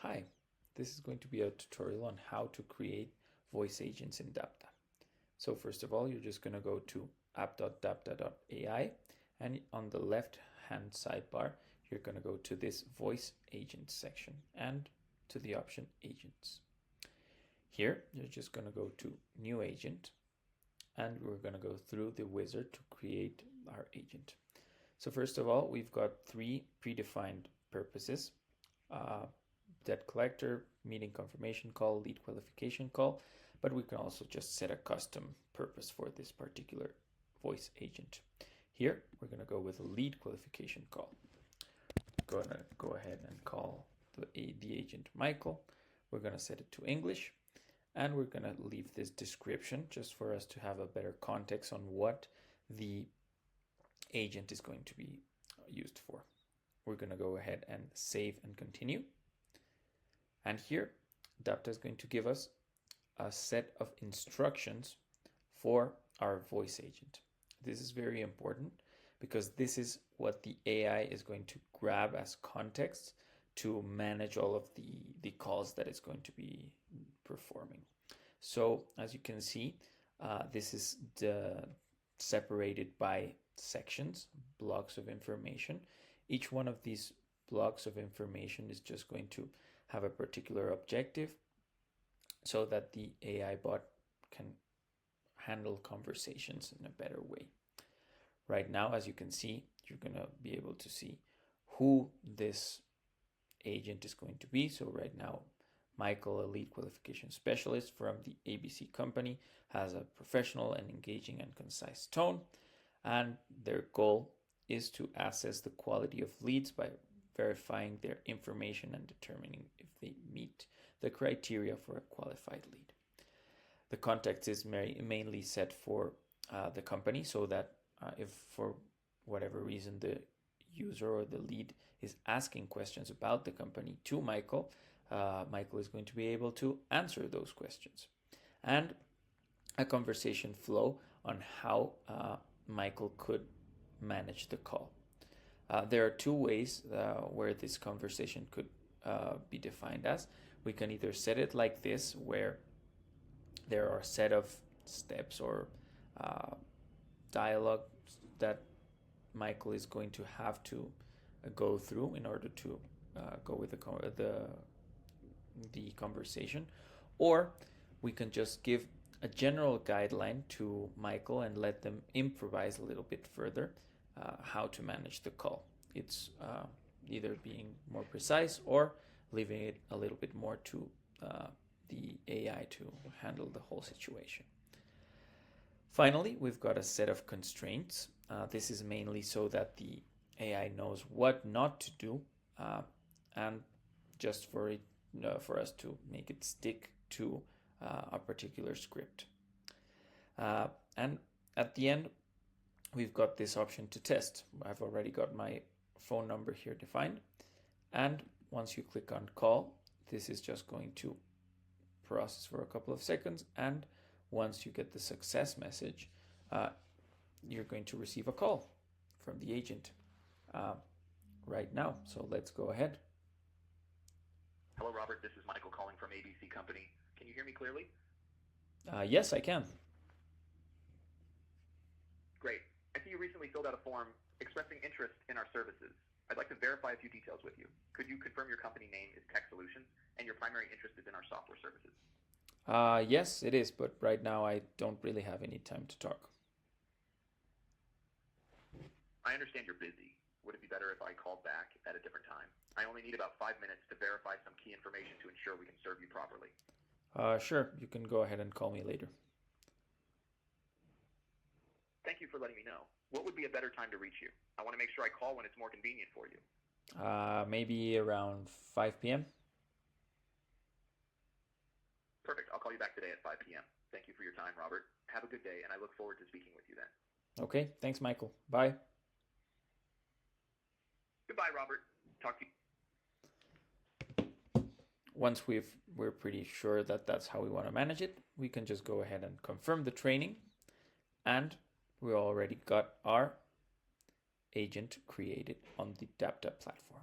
Hi, this is going to be a tutorial on how to create voice agents in Dapta. So first of all, you're just going to go to app.dapta.ai, and on the left hand sidebar, you're going to go to this voice agent section and to the option agents. Here, you're just going to go to new agent, and we're going to go through the wizard to create our agent. So first of all, we've got three predefined purposes. Debt collector, meeting confirmation call, lead qualification call, but we can also just set a custom purpose for this particular voice agent. Here, we're going to go with a lead qualification call. Going to go ahead and call the agent Michael. We're going to set it to English, and we're going to leave this description just for us to have a better context on what the agent is going to be used for. We're going to go ahead and save and continue. And here, Dapta is going to give us a set of instructions for our voice agent. This is very important because this is what the AI is going to grab as context to manage all of the calls that it's going to be performing. So as you can see, this is separated by sections, blocks of information. Each one of these blocks of information is just going to have a particular objective so that the AI bot can handle conversations in a better way. Right now, as you can see, you're going to be able to see who this agent is going to be. So right now, Michael, a lead qualification specialist from the ABC company, has a professional and engaging and concise tone, and their goal is to assess the quality of leads by verifying their information and determining if they meet the criteria for a qualified lead. The context is mainly set for the company so that if for whatever reason the user or the lead is asking questions about the company to Michael, Michael is going to be able to answer those questions. And a conversation flow on how Michael could manage the call. There are two ways where this conversation could be defined as. We can either set it like this, where there are a set of steps or dialogue that Michael is going to have to go through in order to go with the conversation, or we can just give a general guideline to Michael and let them improvise a little bit further how to manage the call. It's either being more precise or leaving it a little bit more to the AI to handle the whole situation. Finally, we've got a set of constraints. This is mainly so that the AI knows what not to do, and just for us to make it stick to a particular script. And at the end, we've got this option to test. I've already got my phone number here defined. And once you click on call, this is just going to process for a couple of seconds. And once you get the success message, you're going to receive a call from the agent right now. So let's go ahead. Hello, Robert. This is Michael calling from ABC Company. Can you hear me clearly? Yes, I can. Great. I see you recently filled out a form expressing interest in our services. I'd like to verify a few details with you. Could you confirm your company name is Tech Solutions and your primary interest is in our software services? Yes, it is, but right now I don't really have any time to talk. I understand you're busy. Would it be better if I called back at a different time? I only need about 5 minutes to verify some key information to ensure we can serve you properly. Sure, you can go ahead and call me later. Thank you for letting me know. What would be a better time to reach you? I want to make sure I call when it's more convenient for you. Maybe around 5 p.m. Perfect. I'll call you back today at 5 p.m. Thank you for your time, Robert. Have a good day, and I look forward to speaking with you then. Okay, thanks, Michael. Bye. Goodbye, Robert. Talk to you. Once we're pretty sure that that's how we want to manage it, we can just go ahead and confirm the training, and we already got our agent created on the Dapta platform.